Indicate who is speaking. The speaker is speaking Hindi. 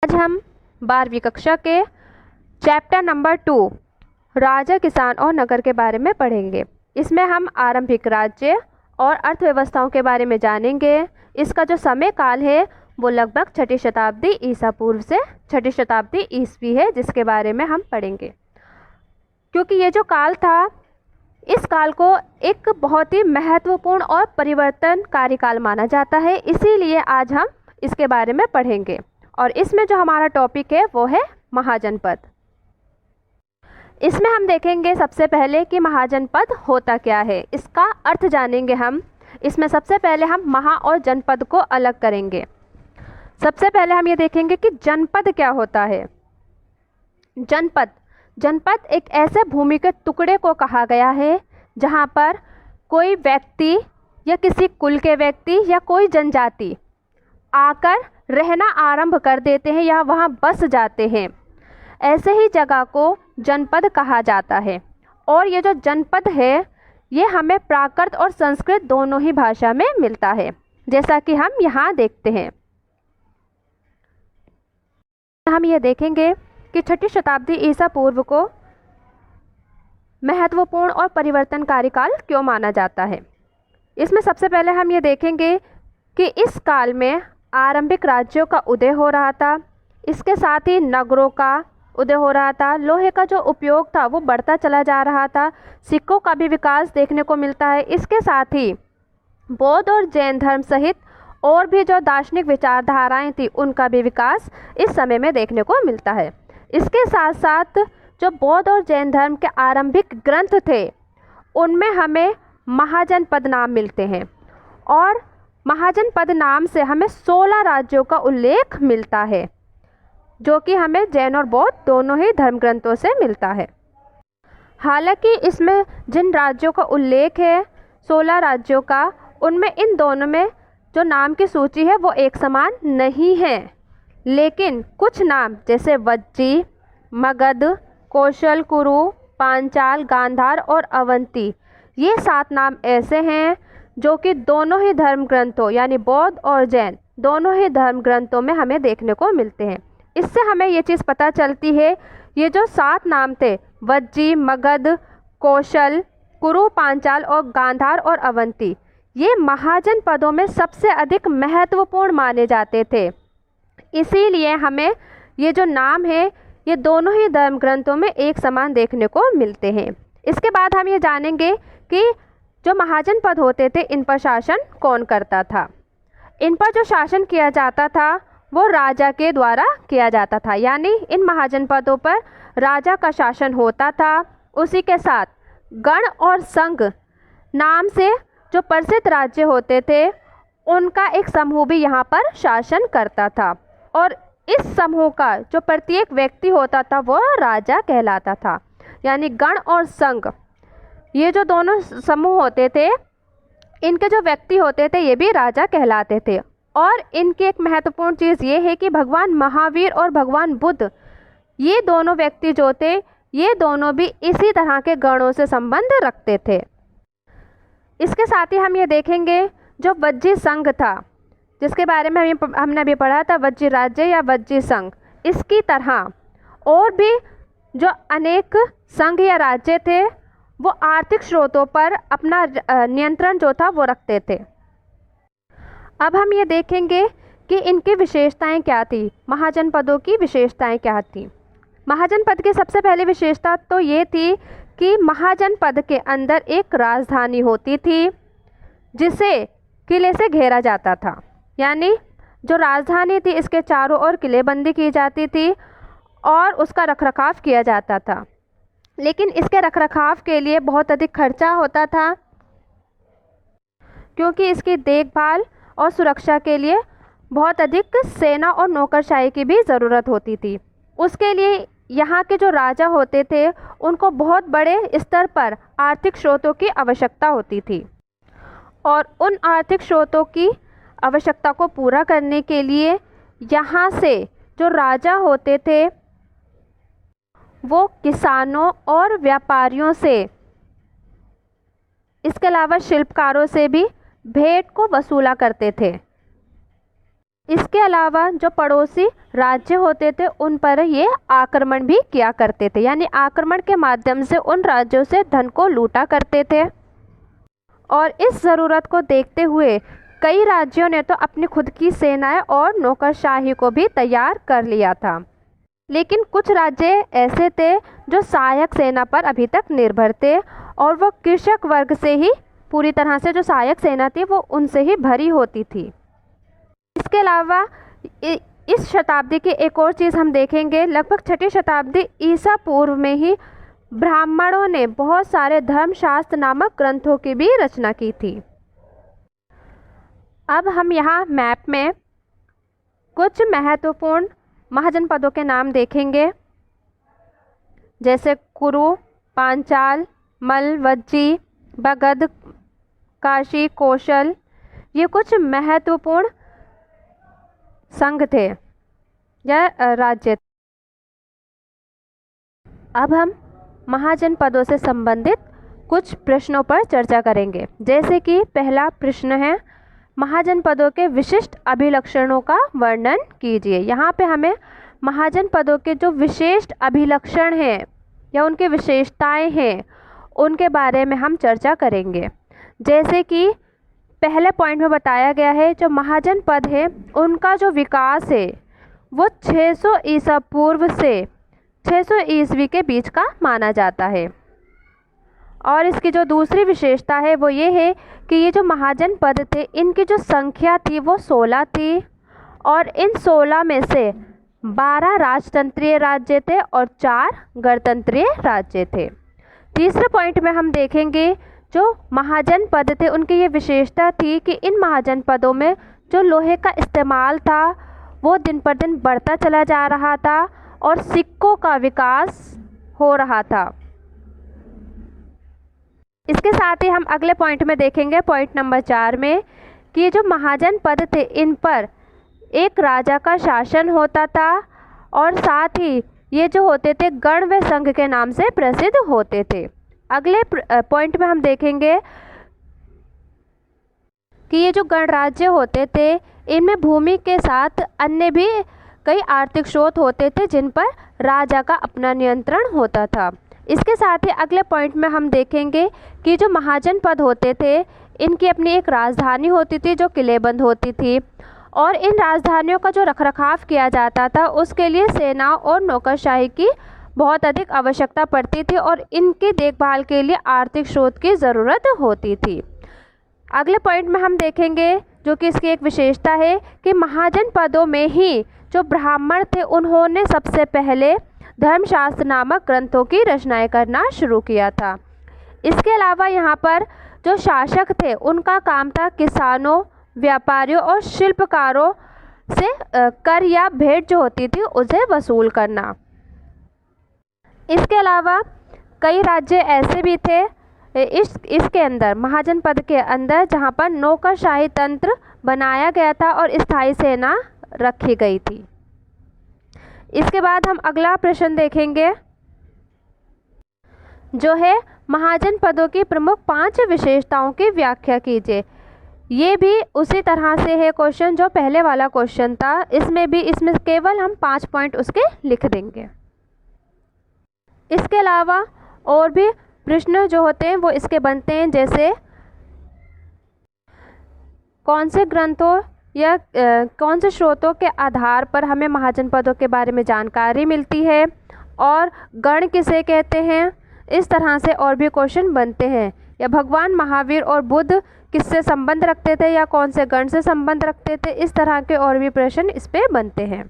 Speaker 1: आज हम 12वीं कक्षा के चैप्टर नंबर 2 राजा, किसान और नगर के बारे में पढ़ेंगे। इसमें हम आरंभिक राज्य और अर्थव्यवस्थाओं के बारे में जानेंगे। इसका जो समय काल है वो लगभग 6ठी शताब्दी ईसा पूर्व से 6ठी शताब्दी ईसवी है, जिसके बारे में हम पढ़ेंगे। क्योंकि ये जो काल था, इस काल को एक बहुत ही महत्वपूर्ण और परिवर्तनकारी काल माना जाता है, इसीलिए आज हम इसके बारे में पढ़ेंगे। और इसमें जो हमारा टॉपिक है वो है महाजनपद। इसमें हम देखेंगे सबसे पहले कि महाजनपद होता क्या है, इसका अर्थ जानेंगे हम। इसमें सबसे पहले हम महा और जनपद को अलग करेंगे। सबसे पहले हम ये देखेंगे कि जनपद क्या होता है। जनपद एक ऐसे भूमि के टुकड़े को कहा गया है जहाँ पर कोई व्यक्ति या किसी कुल के व्यक्ति या कोई जनजाति आकर रहना आरंभ कर देते हैं या वहाँ बस जाते हैं। ऐसे ही जगह को जनपद कहा जाता है। और ये जो जनपद है ये हमें प्राकृत और संस्कृत दोनों ही भाषा में मिलता है, जैसा कि हम यहाँ देखते हैं। हम ये देखेंगे कि 6ठी शताब्दी ईसा पूर्व को महत्वपूर्ण और परिवर्तनकारी काल क्यों माना जाता है। इसमें सबसे पहले हम ये देखेंगे कि इस काल में आरंभिक राज्यों का उदय हो रहा था, इसके साथ ही नगरों का उदय हो रहा था, लोहे का जो उपयोग था वो बढ़ता चला जा रहा था, सिक्कों का भी विकास देखने को मिलता है। इसके साथ ही बौद्ध और जैन धर्म सहित और भी जो दार्शनिक विचारधाराएं थी उनका भी विकास इस समय में देखने को मिलता है। इसके साथ साथ जो बौद्ध और जैन धर्म के आरंभिक ग्रंथ थे उनमें हमें महाजनपद नाम मिलते हैं। और महाजनपद नाम से हमें 16 राज्यों का उल्लेख मिलता है, जो कि हमें जैन और बौद्ध दोनों ही धर्म ग्रंथों से मिलता है। हालांकि इसमें जिन राज्यों का उल्लेख है 16 राज्यों का, उनमें इन दोनों में जो नाम की सूची है वो एक समान नहीं है। लेकिन कुछ नाम जैसे वज्जी, मगध, कौशल, कुरु, पांचाल, गांधार और अवंती, ये 7 नाम ऐसे हैं जो कि दोनों ही धर्म ग्रंथों यानी बौद्ध और जैन दोनों ही धर्म ग्रंथों में हमें देखने को मिलते हैं। इससे हमें ये चीज़ पता चलती है, ये जो 7 नाम थे वज्जी, मगध, कौशल, कुरु, पांचाल और गांधार और अवंती, ये महाजनपदों में सबसे अधिक महत्वपूर्ण माने जाते थे। इसीलिए हमें ये जो नाम है ये दोनों ही धर्म ग्रंथों में एक समान देखने को मिलते हैं। इसके बाद हम ये जानेंगे कि जो महाजनपद होते थे इन पर शासन कौन करता था। इन पर जो शासन किया जाता था वो राजा के द्वारा किया जाता था, यानी इन महाजनपदों पर राजा का शासन होता था। उसी के साथ गण और संघ नाम से जो प्रसिद्ध राज्य होते थे उनका एक समूह भी यहाँ पर शासन करता था। और इस समूह का जो प्रत्येक व्यक्ति होता था वो राजा कहलाता था। यानी गण और संघ, ये जो दोनों समूह होते थे, इनके जो व्यक्ति होते थे ये भी राजा कहलाते थे। और इनकी एक महत्वपूर्ण चीज़ ये है कि भगवान महावीर और भगवान बुद्ध, ये दोनों व्यक्ति जो थे ये दोनों भी इसी तरह के गणों से संबंध रखते थे। इसके साथ ही हम ये देखेंगे जो वज्जी संघ था, जिसके बारे में हमने अभी पढ़ा था, वज्जी राज्य या वज्जी संघ, इसकी तरह और भी जो अनेक संघ या राज्य थे वो आर्थिक स्रोतों पर अपना नियंत्रण जो था वो रखते थे। अब हम ये देखेंगे कि इनकी विशेषताएं क्या थी, महाजनपदों की विशेषताएं क्या थी। महाजनपद की सबसे पहली विशेषता तो ये थी कि महाजनपद के अंदर एक राजधानी होती थी जिसे किले से घेरा जाता था। यानी जो राजधानी थी इसके चारों ओर किलेबंदी की जाती थी और उसका रखरखाव किया जाता था। लेकिन इसके रखरखाव के लिए बहुत अधिक खर्चा होता था, क्योंकि इसकी देखभाल और सुरक्षा के लिए बहुत अधिक सेना और नौकरशाही की भी ज़रूरत होती थी। उसके लिए यहाँ के जो राजा होते थे उनको बहुत बड़े स्तर पर आर्थिक स्रोतों की आवश्यकता होती थी। और उन आर्थिक स्रोतों की आवश्यकता को पूरा करने के लिए यहाँ से जो राजा होते थे वो किसानों और व्यापारियों से, इसके अलावा शिल्पकारों से भी भेंट को वसूला करते थे। इसके अलावा जो पड़ोसी राज्य होते थे उन पर ये आक्रमण भी किया करते थे, यानी आक्रमण के माध्यम से उन राज्यों से धन को लूटा करते थे। और इस ज़रूरत को देखते हुए कई राज्यों ने तो अपनी खुद की सेनाएं और नौकरशाही को भी तैयार कर लिया था। लेकिन कुछ राज्य ऐसे थे जो सहायक सेना पर अभी तक निर्भर थे, और वो कृषक वर्ग से ही पूरी तरह से जो सहायक सेना थी वो उनसे ही भरी होती थी। इसके अलावा इस शताब्दी की एक और चीज़ हम देखेंगे, लगभग 6ठी शताब्दी ईसा पूर्व में ही ब्राह्मणों ने बहुत सारे धर्मशास्त्र नामक ग्रंथों की भी रचना की थी। अब हम यहाँ मैप में कुछ महत्वपूर्ण महाजनपदों के नाम देखेंगे, जैसे कुरु, पांचाल, मल, वज्जी, बगध, काशी, कौशल। ये कुछ महत्वपूर्ण संघ थे या राज्य। अब हम महाजनपदों से संबंधित कुछ प्रश्नों पर चर्चा करेंगे। जैसे कि पहला प्रश्न है, महाजनपदों के विशिष्ट अभिलक्षणों का वर्णन कीजिए। यहाँ पे हमें महाजनपदों के जो विशिष्ट अभिलक्षण हैं या उनकी विशेषताएं हैं उनके बारे में हम चर्चा करेंगे। जैसे कि पहले पॉइंट में बताया गया है, जो महाजनपद है उनका जो विकास है वो 600 ईसा पूर्व से 600 ईस्वी के बीच का माना जाता है। और इसकी जो दूसरी विशेषता है वो ये है कि ये जो महाजनपद थे इनकी जो संख्या थी वो 16 थी, और इन 16 में से 12 राजतंत्रीय राज्य थे और 4 गणतंत्रीय राज्य थे। तीसरे पॉइंट में हम देखेंगे जो महाजनपद थे उनकी ये विशेषता थी कि इन महाजनपदों में जो लोहे का इस्तेमाल था वो दिन पर दिन बढ़ता चला जा रहा था और सिक्कों का विकास हो रहा था। इसके साथ ही हम अगले पॉइंट में देखेंगे, पॉइंट नंबर 4 में, कि ये जो महाजनपद थे इन पर एक राजा का शासन होता था, और साथ ही ये जो होते थे गण व संघ के नाम से प्रसिद्ध होते थे। अगले पॉइंट में हम देखेंगे कि ये जो गणराज्य होते थे इनमें भूमि के साथ अन्य भी कई आर्थिक स्रोत होते थे जिन पर राजा का अपना नियंत्रण होता था। इसके साथ ही अगले पॉइंट में हम देखेंगे कि जो महाजनपद होते थे इनकी अपनी एक राजधानी होती थी जो किलेबंद होती थी, और इन राजधानियों का जो रखरखाव किया जाता था उसके लिए सेना और नौकरशाही की बहुत अधिक आवश्यकता पड़ती थी, और इनकी देखभाल के लिए आर्थिक स्रोत की ज़रूरत होती थी। अगले पॉइंट में हम देखेंगे जो कि इसकी एक विशेषता है कि महाजनपदों में ही जो ब्राह्मण थे उन्होंने सबसे पहले धर्मशास्त्र नामक ग्रंथों की रचनाएं करना शुरू किया था। इसके अलावा यहाँ पर जो शासक थे उनका काम था किसानों, व्यापारियों और शिल्पकारों से कर या भेंट जो होती थी उसे वसूल करना। इसके अलावा कई राज्य ऐसे भी थे इसके अंदर, महाजनपद के अंदर, जहाँ पर नौकरशाही तंत्र बनाया गया था और स्थायी सेना रखी गई थी। इसके बाद हम अगला प्रश्न देखेंगे जो है महाजनपदों की प्रमुख 5 विशेषताओं की व्याख्या कीजिए। ये भी उसी तरह से है क्वेश्चन जो पहले वाला क्वेश्चन था, इसमें केवल हम 5 पॉइंट उसके लिख देंगे। इसके अलावा और भी प्रश्न जो होते हैं वो इसके बनते हैं, जैसे कौन से ग्रंथों या कौन से स्रोतों के आधार पर हमें महाजनपदों के बारे में जानकारी मिलती है, और गण किसे कहते हैं। इस तरह से और भी क्वेश्चन बनते हैं। या भगवान महावीर और बुद्ध किससे संबंध रखते थे या कौन से गण से संबंध रखते थे, इस तरह के और भी प्रश्न इस पे बनते हैं।